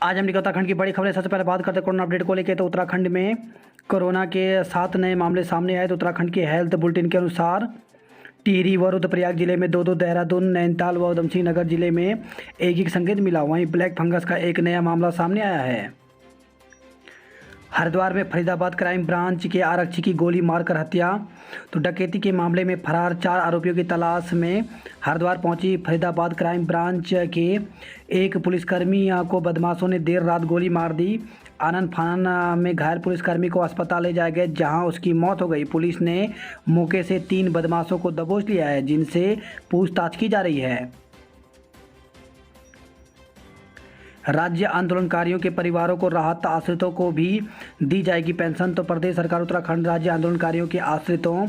आज हम निकल उत्तराखंड की बड़ी खबरें। सबसे पहले बात करते हैं कोरोना अपडेट को लेकर। तो उत्तराखंड में कोरोना के 7 नए मामले सामने आए। तो उत्तराखंड के हेल्थ बुलेटिन के अनुसार टिहरी व रुद्रप्रयाग जिले में 2-2, देहरादून, नैनीताल व उधमसिंह नगर जिले में एक संकेत मिला। वहीं ब्लैक फंगस का एक नया मामला सामने आया है। हरिद्वार में फरीदाबाद क्राइम ब्रांच के आरक्षी की गोली मारकर हत्या। तो डकैती के मामले में फरार 4 आरोपियों की तलाश में हरिद्वार पहुंची फरीदाबाद क्राइम ब्रांच के एक पुलिसकर्मी को बदमाशों ने देर रात गोली मार दी। आनन फानन में घायल पुलिसकर्मी को अस्पताल ले जाया गया, जहां उसकी मौत हो गई। पुलिस ने मौके से 3 बदमाशों को दबोच लिया है, जिनसे पूछताछ की जा रही है। राज्य आंदोलनकारियों के परिवारों को राहत, आश्रितों को भी दी जाएगी पेंशन। तो प्रदेश सरकार उत्तराखंड राज्य आंदोलनकारियों के आश्रितों,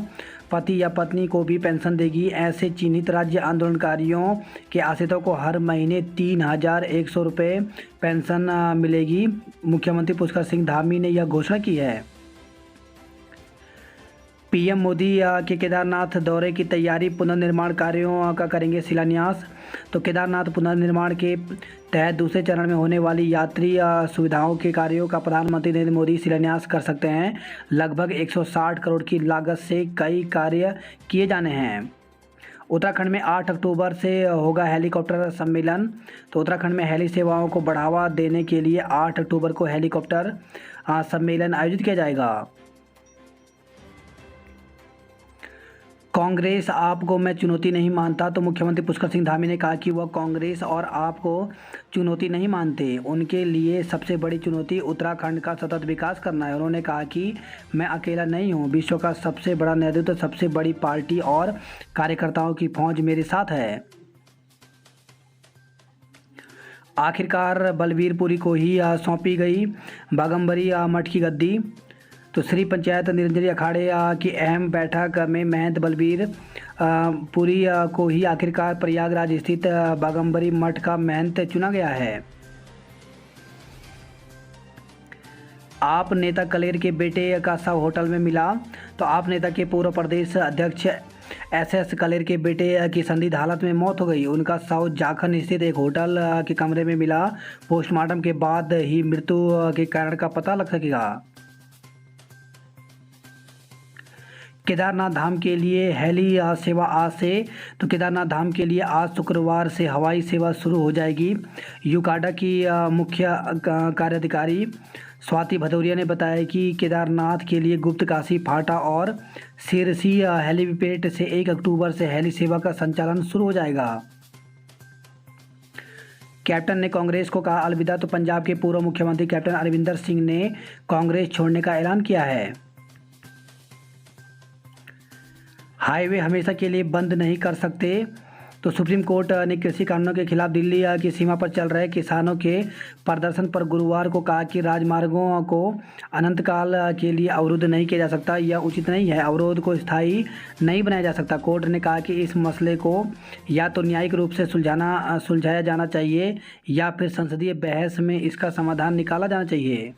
पति या पत्नी को भी पेंशन देगी। ऐसे चिन्हित राज्य आंदोलनकारियों के आश्रितों को हर महीने 3,100 रुपये पेंशन मिलेगी। मुख्यमंत्री पुष्कर सिंह धामी ने यह घोषणा की है। पीएम मोदी के केदारनाथ दौरे की तैयारी, पुनर्निर्माण कार्यों का करेंगे शिलान्यास। तो केदारनाथ पुनर्निर्माण के तहत दूसरे चरण में होने वाली यात्री सुविधाओं के कार्यों का प्रधानमंत्री नरेंद्र मोदी शिलान्यास कर सकते हैं। लगभग 160 करोड़ की लागत से कई कार्य किए जाने हैं। उत्तराखंड में 8 अक्टूबर से होगा हेलीकॉप्टर सम्मेलन। तो उत्तराखंड में हेली सेवाओं को बढ़ावा देने के लिए 8 अक्टूबर को हेलीकॉप्टर सम्मेलन आयोजित किया जाएगा। कांग्रेस आप को मैं चुनौती नहीं मानता। तो मुख्यमंत्री पुष्कर सिंह धामी ने कहा कि वह कांग्रेस और आप को चुनौती नहीं मानते। उनके लिए सबसे बड़ी चुनौती उत्तराखंड का सतत विकास करना है। उन्होंने कहा कि मैं अकेला नहीं हूं, विश्व का सबसे बड़ा नेतृत्व, सबसे बड़ी पार्टी और कार्यकर्ताओं की फौज मेरे साथ है। आखिरकार बलबीरपुरी को ही सौंपी गई बागम्बरी मठ की गद्दी। तो श्री पंचायत निरंजनी अखाड़े की अहम बैठक में महंत बलबीर पुरी को ही आखिरकार प्रयागराज स्थित बागम्बरी मठ का महंत चुना गया है। आप नेता कलेर के बेटे का शव होटल में मिला। तो आप नेता के पूर्व प्रदेश अध्यक्ष एसएस कलेर के बेटे की संदिग्ध हालत में मौत हो गई। उनका शव जाखन स्थित एक होटल के कमरे में मिला। पोस्टमार्टम के बाद ही मृत्यु के कारण का पता लग सकेगा। केदारनाथ धाम के लिए हेली सेवा आज से। तो केदारनाथ धाम के लिए आज शुक्रवार से हवाई सेवा शुरू हो जाएगी। यूकाडा की मुख्य कार्याधिकारी स्वाति भदौरिया ने बताया कि केदारनाथ के लिए गुप्तकाशी, फाटा और सिरसी हेलीपैड से 1 अक्टूबर से हेली सेवा का संचालन शुरू हो जाएगा। कैप्टन ने कांग्रेस को कहा अलविदा। तो पंजाब के पूर्व मुख्यमंत्री कैप्टन अमरिंदर सिंह ने कांग्रेस छोड़ने का ऐलान किया है। हाईवे हमेशा के लिए बंद नहीं कर सकते। तो सुप्रीम कोर्ट ने कृषि कानूनों के खिलाफ दिल्ली की सीमा पर चल रहे किसानों के प्रदर्शन पर गुरुवार को कहा कि राजमार्गों को अनंतकाल के लिए अवरुद्ध नहीं किया जा सकता। यह उचित नहीं है। अवरोध को स्थायी नहीं बनाया जा सकता। कोर्ट ने कहा कि इस मसले को या तो न्यायिक रूप से सुलझाया जाना चाहिए या फिर संसदीय बहस में इसका समाधान निकाला जाना चाहिए।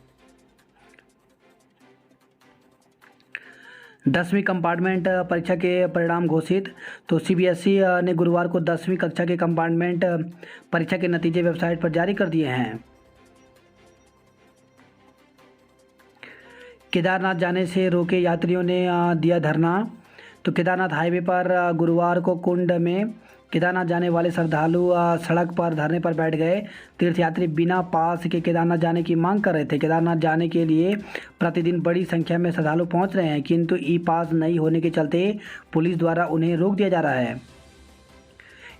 10वीं कंपार्टमेंट परीक्षा के परिणाम घोषित। तो सीबीएसई ने गुरुवार को 10वीं कक्षा के कंपार्टमेंट परीक्षा के नतीजे वेबसाइट पर जारी कर दिए हैं। केदारनाथ जाने से रोके यात्रियों ने दिया धरना। तो केदारनाथ हाईवे पर गुरुवार को कुंड में केदारनाथ जाने वाले श्रद्धालु सड़क पर धरने पर बैठ गए। तीर्थयात्री बिना पास के केदारनाथ जाने की मांग कर रहे थे। केदारनाथ जाने के लिए प्रतिदिन बड़ी संख्या में श्रद्धालु पहुंच रहे हैं, किंतु ई पास नहीं होने के चलते पुलिस द्वारा उन्हें रोक दिया जा रहा है।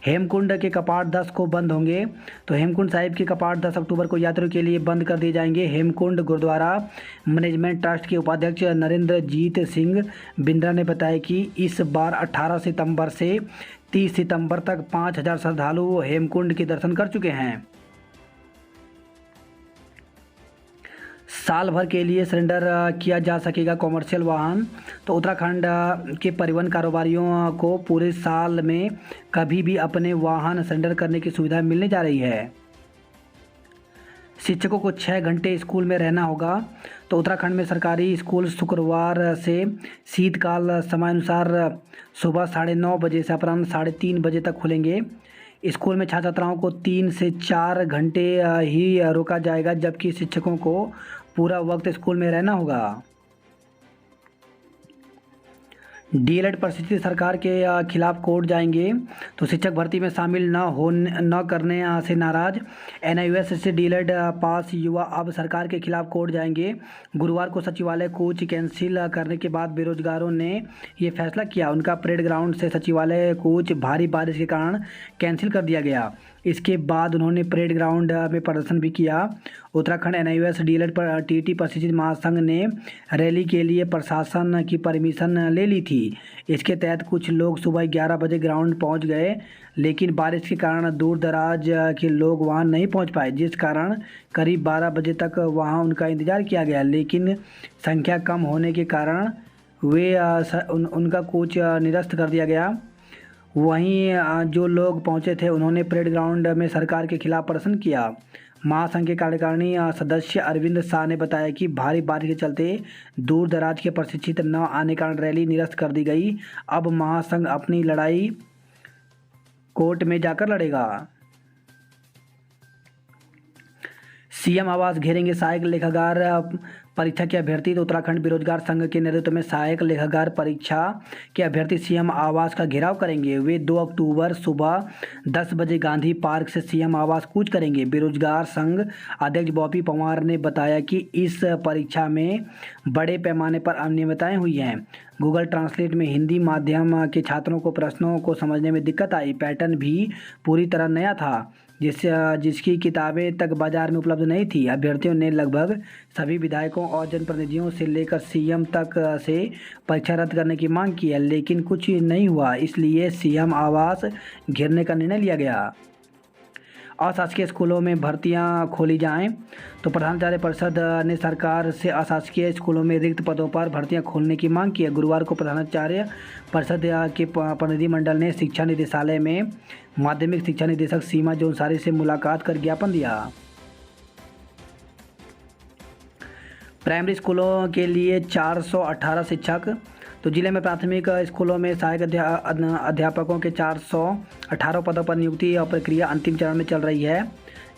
हेमकुंड के कपाट 10 को बंद होंगे। तो हेमकुंड साहिब के कपाट 10 अक्टूबर को यात्रियों के लिए बंद कर दिए जाएंगे। हेमकुंड गुरुद्वारा मैनेजमेंट ट्रस्ट के उपाध्यक्ष नरेंद्रजीत सिंह बिंद्रा ने बताया कि इस बार 18 सितंबर से 30 सितंबर तक 5,000 श्रद्धालु हेमकुंड के दर्शन कर चुके हैं। साल भर के लिए सरेंडर किया जा सकेगा कॉमर्शियल वाहन। तो उत्तराखंड के परिवहन कारोबारियों को पूरे साल में कभी भी अपने वाहन सरेंडर करने की सुविधा मिलने जा रही है। शिक्षकों को 6 घंटे स्कूल में रहना होगा। तो उत्तराखंड में सरकारी स्कूल शुक्रवार से शीतकाल समयानुसार सुबह 9:30 बजे से अपराह्न 3:30 बजे तक खुलेंगे। स्कूल में छात्र छात्राओं को 3 से 4 घंटे ही रोका जाएगा, जबकि शिक्षकों को पूरा वक्त स्कूल में रहना होगा। डीएलएड प्रशिक्षित सरकार के खिलाफ कोर्ट जाएंगे, तो शिक्षक भर्ती में शामिल न करने से नाराज। एनआईयूएस से डीएलएड पास युवा अब सरकार के खिलाफ कोर्ट जाएंगे। गुरुवार को सचिवालय कूच कैंसिल करने के बाद बेरोजगारों ने ये फैसला किया। उनका परेड ग्राउंड से सचिवालय कूच भारी बारिश के कारण कैंसिल कर दिया गया। इसके बाद उन्होंने परेड ग्राउंड में प्रदर्शन भी किया। उत्तराखंड एनआईयूएस डीएलएड पर टीटी प्रशिक्षित महासंघ ने रैली के लिए प्रशासन की परमिशन ले ली थी। इसके तहत कुछ लोग सुबह 11 बजे ग्राउंड पहुंच गए, लेकिन बारिश के कारण दूर दराज के लोग वहां नहीं पहुंच पाए, जिस कारण करीब 12 बजे तक वहां उनका इंतज़ार किया गया। लेकिन संख्या कम होने के कारण उनका कूच निरस्त कर दिया गया। वहीं जो लोग पहुंचे थे उन्होंने परेड ग्राउंड में सरकार के खिलाफ प्रदर्शन किया। महासंघ के कार्यकारिणी सदस्य अरविंद शाह ने बताया कि भारी बारिश के चलते दूर दराज के प्रशिक्षित न आने के कारण रैली निरस्त कर दी गई। अब महासंघ अपनी लड़ाई कोर्ट में जाकर लड़ेगा। सीएम आवास घेरेंगे सहायक लेखाकार परीक्षा के अभ्यर्थी। तो उत्तराखंड बेरोजगार संघ के नेतृत्व में सहायक लेखाकार परीक्षा के अभ्यर्थी सीएम आवास का घेराव करेंगे। वे 2 अक्टूबर सुबह 10 बजे गांधी पार्क से सीएम आवास कूच करेंगे। बेरोजगार संघ अध्यक्ष बॉबी पवार ने बताया कि इस परीक्षा में बड़े पैमाने पर अनियमितताएं हुई हैं। गूगल ट्रांसलेट में हिंदी माध्यम के छात्रों को प्रश्नों को समझने में दिक्कत आई। पैटर्न भी पूरी तरह नया था, जिसकी किताबें तक बाजार में उपलब्ध नहीं थी। अभ्यर्थियों ने लगभग सभी विधायकों और जनप्रतिनिधियों से लेकर सीएम तक से परीक्षा रद्द करने की मांग की है, लेकिन कुछ नहीं हुआ। इसलिए सीएम आवास घेरने का निर्णय लिया गया। अशासकीय स्कूलों में भर्तियां खोली जाएं। तो प्रधानाचार्य परिषद ने सरकार से अशासकीय स्कूलों में रिक्त पदों पर भर्तियां खोलने की मांग की है। गुरुवार को प्रधानाचार्य परिषद के प्रतिनिधिमंडल ने शिक्षा निदेशालय में माध्यमिक शिक्षा निदेशक सीमा जोनसारी से मुलाकात कर ज्ञापन दिया। प्राइमरी स्कूलों के लिए 418 शिक्षक। तो जिले में प्राथमिक स्कूलों में सहायक अध्यापकों के 418 पदों पर नियुक्ति और प्रक्रिया अंतिम चरण में चल रही है।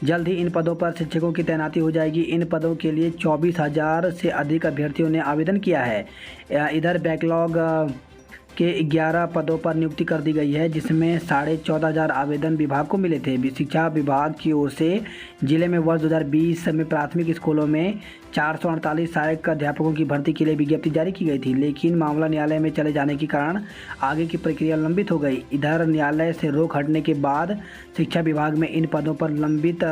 जल्द ही इन पदों पर शिक्षकों की तैनाती हो जाएगी। इन पदों के लिए 24,000 से अधिक अभ्यर्थियों ने आवेदन किया है। इधर बैकलॉग के 11 पदों पर नियुक्ति कर दी गई है, जिसमें 14,500 आवेदन विभाग को मिले थे। शिक्षा विभाग की ओर से जिले में वर्ष 2020 में प्राथमिक स्कूलों में 448 सहायक अध्यापकों की भर्ती के लिए विज्ञप्ति जारी की गई थी, लेकिन मामला न्यायालय में चले जाने के कारण आगे की प्रक्रिया लंबित हो गई। इधर न्यायालय से रोक हटने के बाद शिक्षा विभाग में इन पदों पर लंबित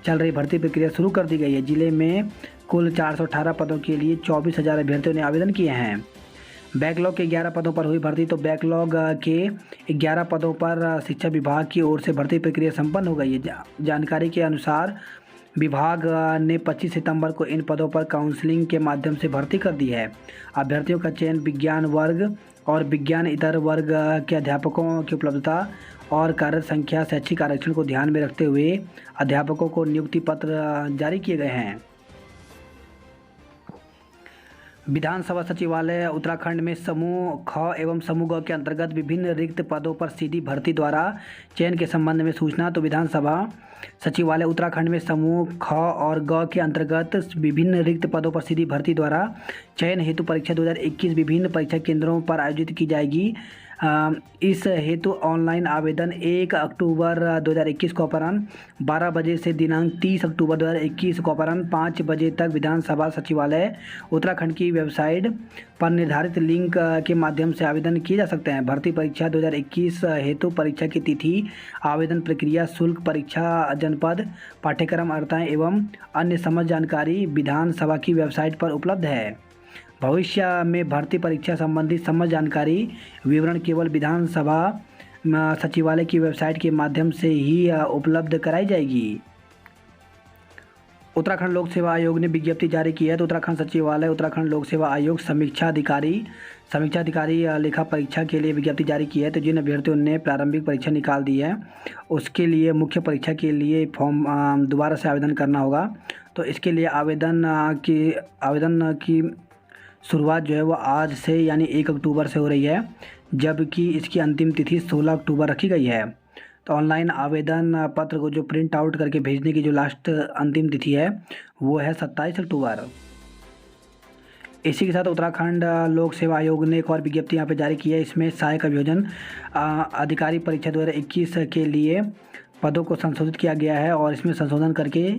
चल रही भर्ती प्रक्रिया शुरू कर दी गई है। जिले में कुल 418 पदों के लिए 24,000 अभ्यर्थियों ने आवेदन किए हैं। बैकलॉग के 11 पदों पर हुई भर्ती। तो बैकलॉग के 11 पदों पर शिक्षा विभाग की ओर से भर्ती प्रक्रिया संपन्न हो गई है। जानकारी के अनुसार विभाग ने 25 सितंबर को इन पदों पर काउंसलिंग के माध्यम से भर्ती कर दी है। अभ्यर्थियों का चयन विज्ञान वर्ग और विज्ञान इतर वर्ग के अध्यापकों की उपलब्धता और कार्य संख्या, शैक्षिक आरक्षण को ध्यान में रखते हुए अध्यापकों को नियुक्ति पत्र जारी किए गए हैं। विधानसभा सचिवालय उत्तराखंड में समूह ख एवं समूह ग के अंतर्गत विभिन्न रिक्त पदों पर सीधी भर्ती द्वारा चयन के संबंध में सूचना। तो विधानसभा सचिवालय उत्तराखंड में समूह ख और ग के अंतर्गत विभिन्न रिक्त पदों पर सीधी भर्ती द्वारा चयन हेतु परीक्षा 2021 विभिन्न परीक्षा केंद्रों पर आयोजित की जाएगी। इस हेतु ऑनलाइन आवेदन 1 अक्टूबर 2021 को अपराह्न 12 बजे से दिनांक 30 अक्टूबर 2021 को अपराह्न 5 बजे तक विधानसभा सचिवालय उत्तराखंड की वेबसाइट पर निर्धारित लिंक के माध्यम से आवेदन किए जा सकते हैं। भर्ती परीक्षा 2021 हेतु परीक्षा की तिथि, आवेदन प्रक्रिया, शुल्क, परीक्षा जनपद, पाठ्यक्रम, अर्हताएं एवं अन्य समस्त जानकारी विधानसभा की वेबसाइट पर उपलब्ध है। भविष्य में भर्ती परीक्षा संबंधी समस्त जानकारी विवरण केवल विधानसभा सचिवालय की वेबसाइट के माध्यम से ही उपलब्ध कराई जाएगी। उत्तराखंड लोक सेवा आयोग ने विज्ञप्ति जारी की है। तो उत्तराखंड सचिवालय उत्तराखंड लोक सेवा आयोग समीक्षा अधिकारी लेखा परीक्षा के लिए विज्ञप्ति जारी की है। तो जिन अभ्यर्थियों ने प्रारंभिक परीक्षा निकाल दी है उसके लिए मुख्य परीक्षा के लिए फॉर्म दोबारा से आवेदन करना होगा। तो इसके लिए आवेदन की शुरुआत जो है वो आज से यानी 1 अक्टूबर से हो रही है, जबकि इसकी अंतिम तिथि 16 अक्टूबर रखी गई है। तो ऑनलाइन आवेदन पत्र को जो प्रिंट आउट करके भेजने की जो लास्ट अंतिम तिथि है वो है 27 अक्टूबर। इसी के साथ उत्तराखंड लोक सेवा आयोग ने एक और विज्ञप्ति यहाँ पे जारी की है। इसमें सहायक अभियोजन अधिकारी परीक्षा 2021 के लिए पदों को संशोधित किया गया है और इसमें संशोधन करके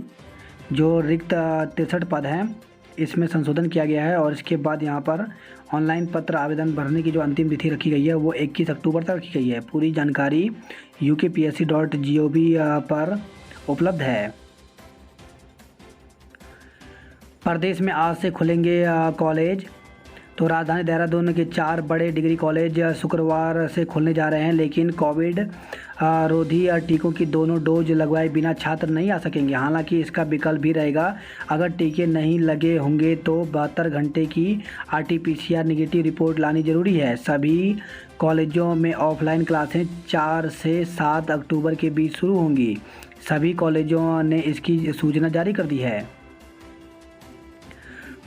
जो रिक्त 63 पद हैं इसमें संशोधन किया गया है। और इसके बाद यहाँ पर ऑनलाइन पत्र आवेदन भरने की जो अंतिम तिथि रखी गई है वो 21 अक्टूबर तक रखी गई है। पूरी जानकारी ukpsc.gov पर उपलब्ध है। प्रदेश में आज से खुलेंगे कॉलेज। तो राजधानी देहरादून के 4 बड़े डिग्री कॉलेज शुक्रवार से खुलने जा रहे हैं, लेकिन कोविड रोधी टीकों की दोनों डोज लगवाए बिना छात्र नहीं आ सकेंगे। हालांकि इसका विकल्प भी रहेगा। अगर टीके नहीं लगे होंगे तो 72 घंटे की RT-PCR नेगेटिव रिपोर्ट लानी जरूरी है। सभी कॉलेजों में ऑफलाइन क्लासें 4 से 7 अक्टूबर के बीच शुरू होंगी। सभी कॉलेजों ने इसकी सूचना जारी कर दी है।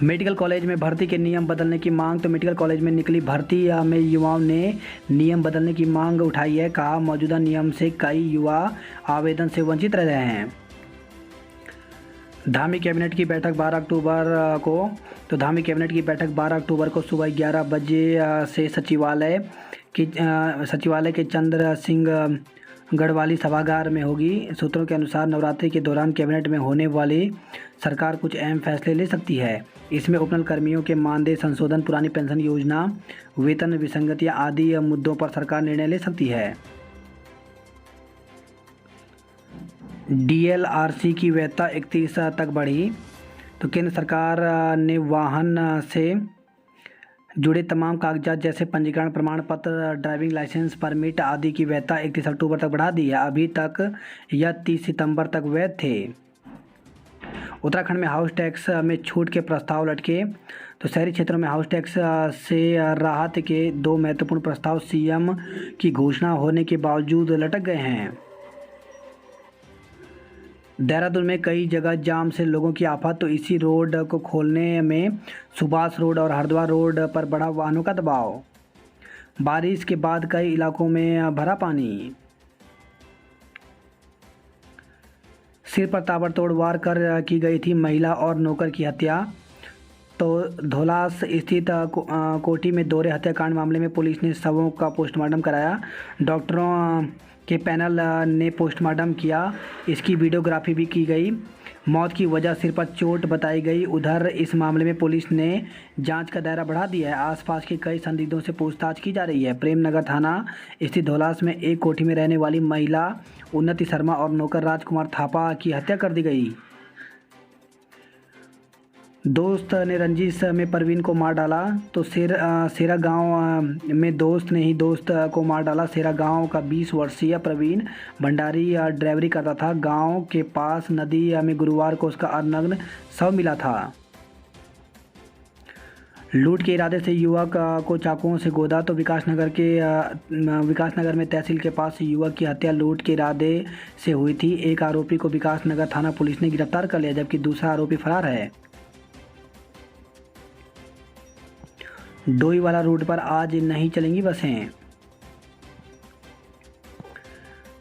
मेडिकल कॉलेज में भर्ती के नियम बदलने की मांग। तो मेडिकल कॉलेज में निकली भर्ती में युवाओं ने नियम बदलने की मांग उठाई है। कहा, मौजूदा नियम से कई युवा आवेदन से वंचित रह रहे हैं। धामी कैबिनेट की बैठक 12 अक्टूबर को। तो धामी कैबिनेट की बैठक 12 अक्टूबर को सुबह 11 बजे से सचिवालय के चंद्र सिंह गढ़वाली सभागार में होगी। सूत्रों के अनुसार नवरात्रि के दौरान कैबिनेट में होने वाली सरकार कुछ अहम फैसले ले सकती है। इसमें उपनल कर्मियों के मानदेय संशोधन, पुरानी पेंशन योजना, वेतन विसंगतियां आदि मुद्दों पर सरकार निर्णय ले सकती है। DLRC की वैधता 31 तक बढ़ी। तो केंद्र सरकार ने वाहन से जुड़े तमाम कागजात जैसे पंजीकरण प्रमाण पत्र, ड्राइविंग लाइसेंस, परमिट आदि की वैधता 31 अक्टूबर तक बढ़ा दी है। अभी तक यह 30 सितंबर तक वैध थे। उत्तराखंड में हाउस टैक्स में छूट के प्रस्ताव लटके। तो शहरी क्षेत्रों में हाउस टैक्स से राहत के 2 महत्वपूर्ण प्रस्ताव CM की घोषणा होने के बावजूद लटक गए हैं। देहरादून में कई जगह जाम से लोगों की आफत। तो इसी रोड को खोलने में सुभाष रोड और हरिद्वार रोड पर बढ़ा वाहनों का दबाव। बारिश के बाद कई इलाकों में भरा पानी। सिर पर ताबड़तोड़ वार कर की गई थी महिला और नौकर की हत्या। तो धौलास स्थित कोठी में दोहरे हत्याकांड मामले में पुलिस ने शवों का पोस्टमार्टम कराया। डॉक्टरों के पैनल ने पोस्टमार्टम किया। इसकी वीडियोग्राफी भी की गई। मौत की वजह सिर पर चोट बताई गई। उधर इस मामले में पुलिस ने जांच का दायरा बढ़ा दिया है। आसपास के कई संदिग्धों से पूछताछ की जा रही है। प्रेमनगर थाना स्थित धौलास में एक कोठी में रहने वाली महिला उन्नति शर्मा और नौकर राजकुमार थापा की हत्या कर दी गई। दोस्त ने रंजिश में परवीन को मार डाला। तो सेरा गांव में दोस्त ने ही दोस्त को मार डाला। सेरा गांव का 20 वर्षीय प्रवीण भंडारी ड्राइवरी करता था। गांव के पास नदी में गुरुवार को उसका अर्धनग्न शव मिला था। लूट के इरादे से युवक को चाकुओं से गोदा। तो विकासनगर में तहसील के पास युवक की हत्या लूट के इरादे से हुई थी। एक आरोपी को विकासनगर थाना पुलिस ने गिरफ्तार कर लिया, जबकि दूसरा आरोपी फरार है। डोईवाला रूट पर आज नहीं चलेंगी बसें।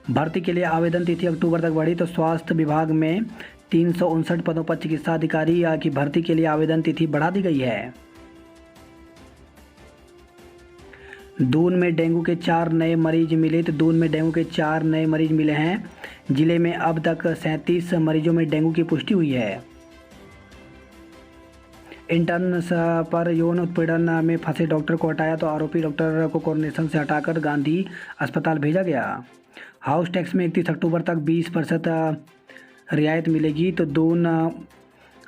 भर्ती के लिए आवेदन तिथि अक्टूबर तक बढ़ी। तो स्वास्थ्य विभाग में 359 पदों पर चिकित्सा अधिकारी की भर्ती के लिए आवेदन तिथि बढ़ा दी गई है। दून में डेंगू के 4 नए मरीज मिले। तो दून में डेंगू के 4 नए मरीज मिले हैं। जिले में अब तक 37 मरीजों में डेंगू की पुष्टि हुई है। इंटर्न्स पर यौन उत्पीड़न में फंसे डॉक्टर को हटाया। तो आरोपी डॉक्टर को कोरोनेशन से हटाकर गांधी अस्पताल भेजा गया। हाउस टैक्स में 31 अक्टूबर तक 20% रियायत मिलेगी। तो दून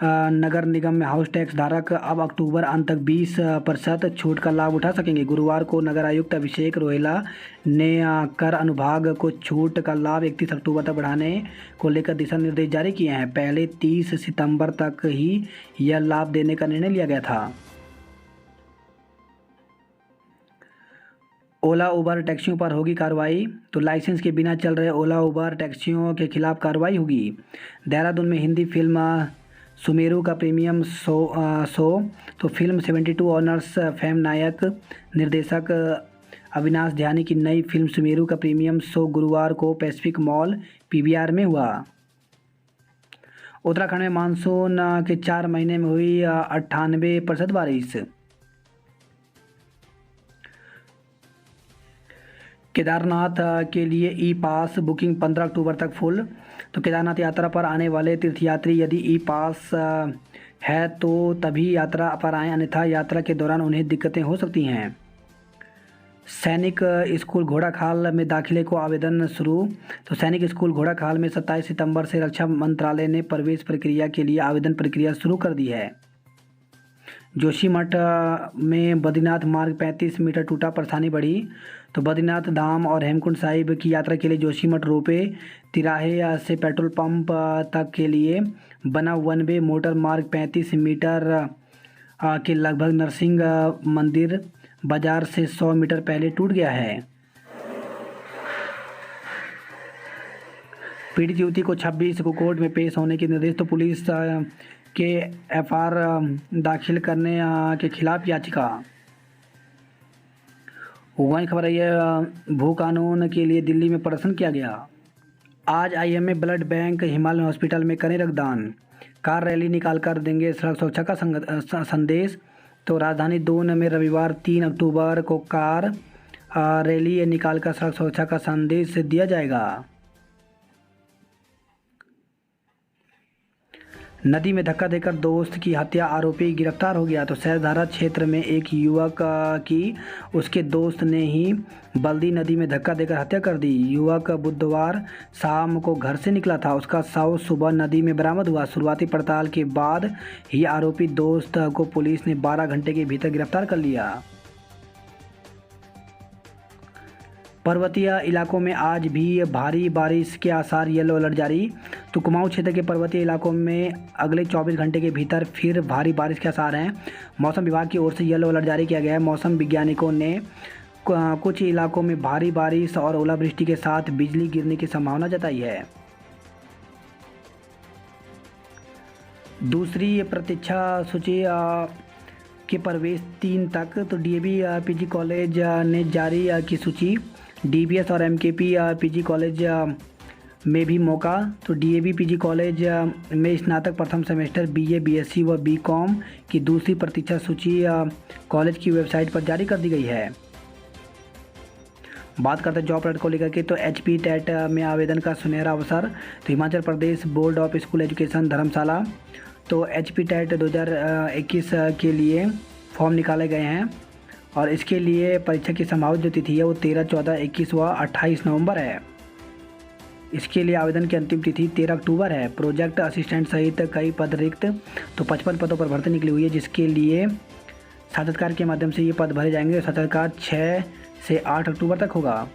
नगर निगम में हाउस टैक्स धारक अब अक्टूबर अंत तक 20% छूट का लाभ उठा सकेंगे। गुरुवार को नगर आयुक्त अभिषेक रोहेला ने कर अनुभाग को छूट का लाभ 31 अक्टूबर तक बढ़ाने को लेकर दिशा निर्देश जारी किए हैं। पहले 30 सितंबर तक ही यह लाभ देने का निर्णय लिया गया था। ओला उबर टैक्सियों पर होगी कार्रवाई। तो लाइसेंस के बिना चल रहे ओला उबर टैक्सियों के खिलाफ कार्रवाई होगी। देहरादून में हिंदी फिल्म सुमेरु का प्रीमियम शो। तो फिल्म 72 ऑनर्स फेम नायक निर्देशक अविनाश ध्यानी की नई फिल्म सुमेरु का प्रीमियम शो गुरुवार को पैसिफिक मॉल पीवीआर में हुआ। उत्तराखंड में मानसून के 4 महीने में हुई 98% बारिश। केदारनाथ के लिए ई पास बुकिंग 15 अक्टूबर तक फुल। तो केदारनाथ यात्रा पर आने वाले तीर्थयात्री यदि ई पास है तो तभी यात्रा पर आएँ, अन्यथा यात्रा के दौरान उन्हें दिक्कतें हो सकती हैं। सैनिक स्कूल घोड़ाखाल में दाखिले को आवेदन शुरू। तो सैनिक स्कूल घोड़ाखाल में 27 सितंबर से रक्षा मंत्रालय ने प्रवेश प्रक्रिया के लिए आवेदन प्रक्रिया शुरू कर दी है। जोशीमठ में बद्रीनाथ मार्ग 35 मीटर टूटा, परेशानी बढ़ी। तो बद्रीनाथ धाम और हेमकुंड साहिब की यात्रा के लिए जोशीमठ रोपे तिराहे से पेट्रोल पंप तक के लिए बना वन वे मोटर मार्ग 35 मीटर के लगभग नरसिंह मंदिर बाजार से 100 मीटर पहले टूट गया है। पीड़ित युवती को 26 को कोर्ट में पेश होने के निर्देश। तो पुलिस के एफआर दाखिल करने के खिलाफ याचिका। वही खबर है, भू कानून के लिए दिल्ली में प्रदर्शन किया गया। आज IMA blood bank Himalaya hospital में करें रक्तदान। कार रैली निकाल कर देंगे सड़क सुरक्षा का संदेश। तो राजधानी दून में रविवार 3 अक्टूबर को कार रैली निकाल कर सड़क सुरक्षा का संदेश दिया जाएगा। नदी में धक्का देकर दोस्त की हत्या, आरोपी गिरफ्तार हो गया। तो सहजधारा क्षेत्र में एक युवक की उसके दोस्त ने ही बल्दी नदी में धक्का देकर हत्या कर दी। युवक बुधवार शाम को घर से निकला था, उसका शव सुबह नदी में बरामद हुआ। शुरुआती पड़ताल के बाद ही आरोपी दोस्त को पुलिस ने 12 घंटे के भीतर गिरफ्तार कर लिया। पर्वतीय इलाकों में आज भी भारी बारिश के आसार, येलो अलर्ट जारी। तो कुमाऊं क्षेत्र के पर्वतीय इलाकों में अगले 24 घंटे के भीतर फिर भारी बारिश के आसार हैं। मौसम विभाग की ओर से येलो अलर्ट जारी किया गया है। मौसम वैज्ञानिकों ने कुछ इलाकों में भारी बारिश और ओलावृष्टि के साथ बिजली गिरने की संभावना जताई है। दूसरी प्रतीक्षा सूची के प्रवेश 3 तक। तो डीएवी पीजी कॉलेज ने जारी की सूची। डीबीएस और एमकेपी पीजी कॉलेज में भी मौका। तो डीएवी पीजी कॉलेज में स्नातक प्रथम सेमेस्टर बीए, बीएससी व बीकॉम की दूसरी प्रतीक्षा सूची कॉलेज की वेबसाइट पर जारी कर दी गई है। बात करते हैं जॉब अलर्ट को लेकर के। तो एचपी टेट में आवेदन का सुनहरा अवसर। तो Himachal Pradesh board of school education धर्मशाला, तो एचपी टेट 2021 के लिए फॉर्म निकाले गए हैं और इसके लिए परीक्षा की संभावित जो तिथि है वो 13, 14, 21 व 28 नवंबर है। इसके लिए आवेदन की अंतिम तिथि 13 अक्टूबर है। प्रोजेक्ट असिस्टेंट सहित कई पद रिक्त। तो 55 पदों पर भर्ती निकली हुई है, जिसके लिए साक्षात्कार के माध्यम से ये पद भरे जाएंगे। साक्षात्कार 6 से 8 अक्टूबर तक होगा।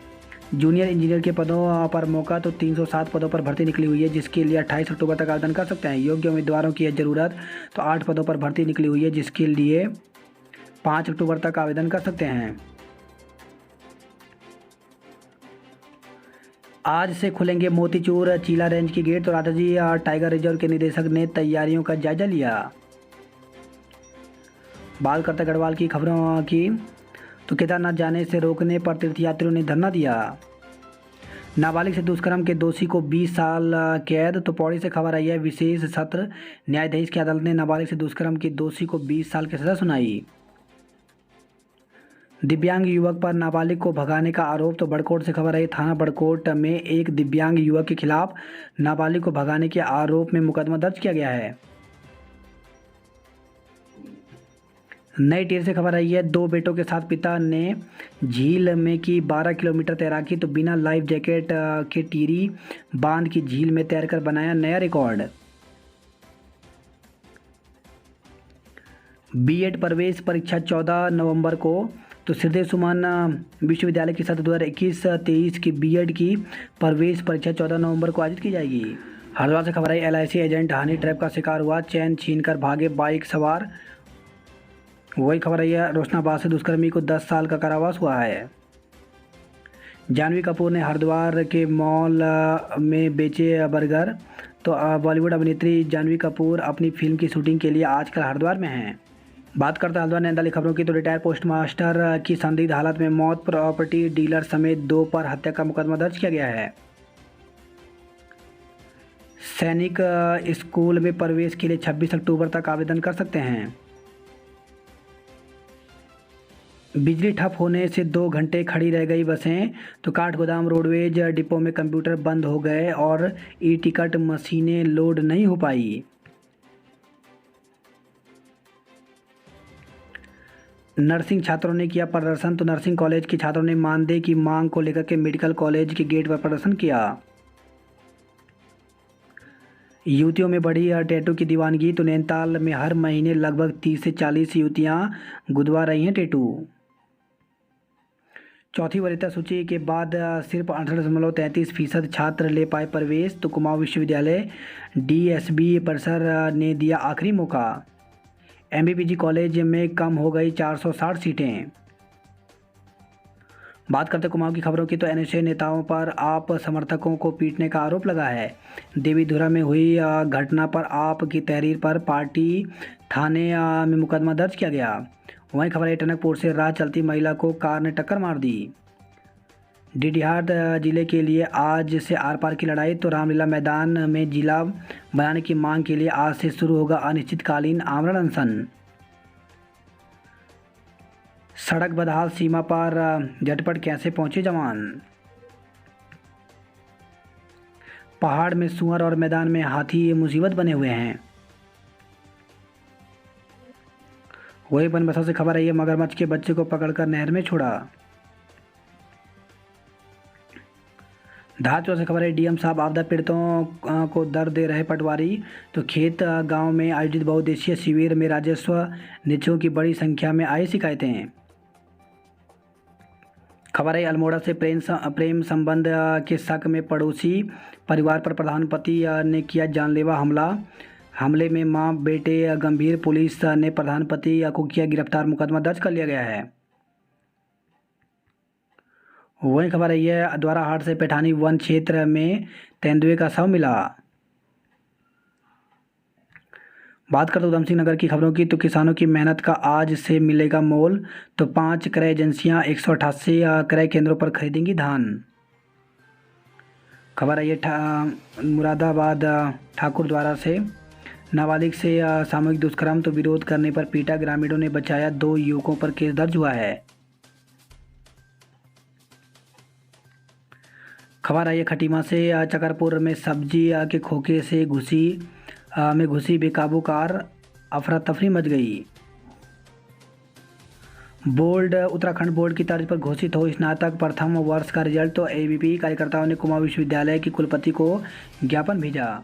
जूनियर इंजीनियर के पदों पर मौका। तो 307 पदों पर भर्ती निकली हुई है, जिसके लिए 28 अक्टूबर तक आवेदन कर सकते हैं। योग्य उम्मीदवारों की है ज़रूरत। तो 8 पदों पर भर्ती निकली हुई है, जिसके लिए 5 अक्टूबर तक आवेदन कर सकते हैं। आज से खुलेंगे मोतीचूर चीला रेंज के गेट। तो राजाजी टाइगर रिजर्व के निदेशक ने तैयारियों का जायजा लिया। बात करते गढ़वाल की खबरों की। तो केदारनाथ जाने से रोकने पर तीर्थयात्रियों ने धरना दिया। नाबालिग से दुष्कर्म के दोषी को 20 साल कैद। तो पौड़ी से खबर आई है, विशेष सत्र न्यायाधीश की अदालत ने नाबालिग से दुष्कर्म के दोषी को 20 साल की सजा सुनाई। दिव्यांग युवक पर नाबालिग को भगाने का आरोप। तो बड़कोट से खबर आई, थाना बड़कोट में एक दिव्यांग युवक के खिलाफ नाबालिग को भगाने के आरोप में मुकदमा दर्ज किया गया है। नई टिहरी से खबर आई है, 2 बेटों के साथ पिता ने झील में की 12 किलोमीटर तैराकी। तो बिना लाइफ जैकेट के टिहरी बांध की झील में तैरकर बनाया नया रिकॉर्ड। बीएड प्रवेश परीक्षा 14 नवंबर को। तो श्रीदेव सुमन विश्वविद्यालय की सत्र 2021-23 की बीएड की प्रवेश परीक्षा 14 नवंबर को आयोजित की जाएगी। हरिद्वार से खबर आई, एलआईसी एजेंट हनी ट्रैप का शिकार हुआ, चैन छीनकर भागे बाइक सवार। वही खबर आई है, रोशनाबाद से दुष्कर्मी को 10 साल का कारावास हुआ है। जानवी कपूर ने हरिद्वार के मॉल में बेचे बर्गर। तो बॉलीवुड अभिनेत्री जानवी कपूर अपनी फिल्म की शूटिंग के लिए आजकल हरिद्वार में हैं। बात करते हैं हल्द्वानी नैनीताल की खबरों की। तो रिटायर्ड पोस्टमास्टर की संदिग्ध हालत में मौत, प्रॉपर्टी डीलर समेत 2 पर हत्या का मुकदमा दर्ज किया गया है। सैनिक स्कूल में प्रवेश के लिए 26 अक्टूबर तक आवेदन कर सकते हैं। बिजली ठप होने से 2 घंटे खड़ी रह गई बसें। तो काठगोदाम रोडवेज डिपो में कंप्यूटर बंद हो गए और ई टिकट मशीनें लोड नहीं हो पाई। नर्सिंग छात्रों ने किया प्रदर्शन। तो नर्सिंग कॉलेज के छात्रों ने मानदेय की मांग को लेकर के मेडिकल कॉलेज के गेट पर प्रदर्शन किया। युवतियों में बढ़ी टैटू की दीवानगी। तो नैनीताल में हर महीने लगभग 30 से 40 युवतियां गुदवा रही हैं टैटू। चौथी वरीयता सूची के बाद सिर्फ 68.33% छात्र ले पाए प्रवेश। तो कुमाऊं विश्वविद्यालय डीएसबी परिसर ने दिया आखिरी मौका। एमबीपीजी कॉलेज में कम हो गई 460 सीटें। बात करते कुमाऊं की खबरों की। तो एनएसए नेताओं पर आप समर्थकों को पीटने का आरोप लगा है। देवीधुरा में हुई घटना पर आप की तहरीर पर पार्टी थाने में मुकदमा दर्ज किया गया। वहीं खबर है टनकपुर से राह चलती महिला को कार ने टक्कर मार दी। डीडीहाट जिले के लिए आज से आर पार की लड़ाई। तो रामलीला मैदान में जिला बनाने की मांग के लिए आज से शुरू होगा अनिश्चितकालीन आमरण अनशन। सड़क बदहाल, सीमा पर झटपट कैसे पहुंचे जवान। पहाड़ में सुअर और मैदान में हाथी मुसीबत बने हुए हैं। वही बनबसा से खबर आई है, मगरमच्छ के बच्चे को पकड़कर नहर में छोड़ा। धारचूला से खबर है, डीएम साहब आपदा पीड़ितों को दर्द दे रहे पटवारी। तो खेत गांव में आयोजित बहुउद्देशीय शिविर में राजस्व नीतियों की बड़ी संख्या में आई शिकायतें। खबर है अल्मोड़ा से प्रेम संबंध के शक में पड़ोसी परिवार पर प्रधान पति ने किया जानलेवा हमला। हमले में मां बेटे गंभीर, पुलिस ने प्रधान पति को किया गिरफ्तार, मुकदमा दर्ज कर लिया गया है। वही खबर है यह द्वाराहाट से पैठानी वन क्षेत्र में तेंदुए का शव मिला। बात करते उधम सिंह नगर की खबरों की। तो किसानों की मेहनत का आज से मिलेगा मोल। तो 5 क्रय एजेंसियां 188 क्रय केंद्रों पर खरीदेंगी धान। खबर है ये मुरादाबाद ठाकुर द्वारा से नाबालिग से सामूहिक दुष्कर्म। तो विरोध करने पर पीटा, ग्रामीणों ने बचाया, 2 युवकों पर केस दर्ज हुआ है। खबर आई है खटीमा से चकरपुर में सब्जी के खोखे से घुसी बेकाबू कार, अफरा तफरी मच गई। बोर्ड उत्तराखंड बोर्ड की तर्ज पर घोषित हो स्नातक प्रथम वर्ष का रिजल्ट। तो एबीपी कार्यकर्ताओं ने कुमाऊं विश्वविद्यालय की कुलपति को ज्ञापन भेजा।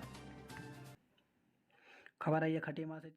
खबर आई है खटीमा से।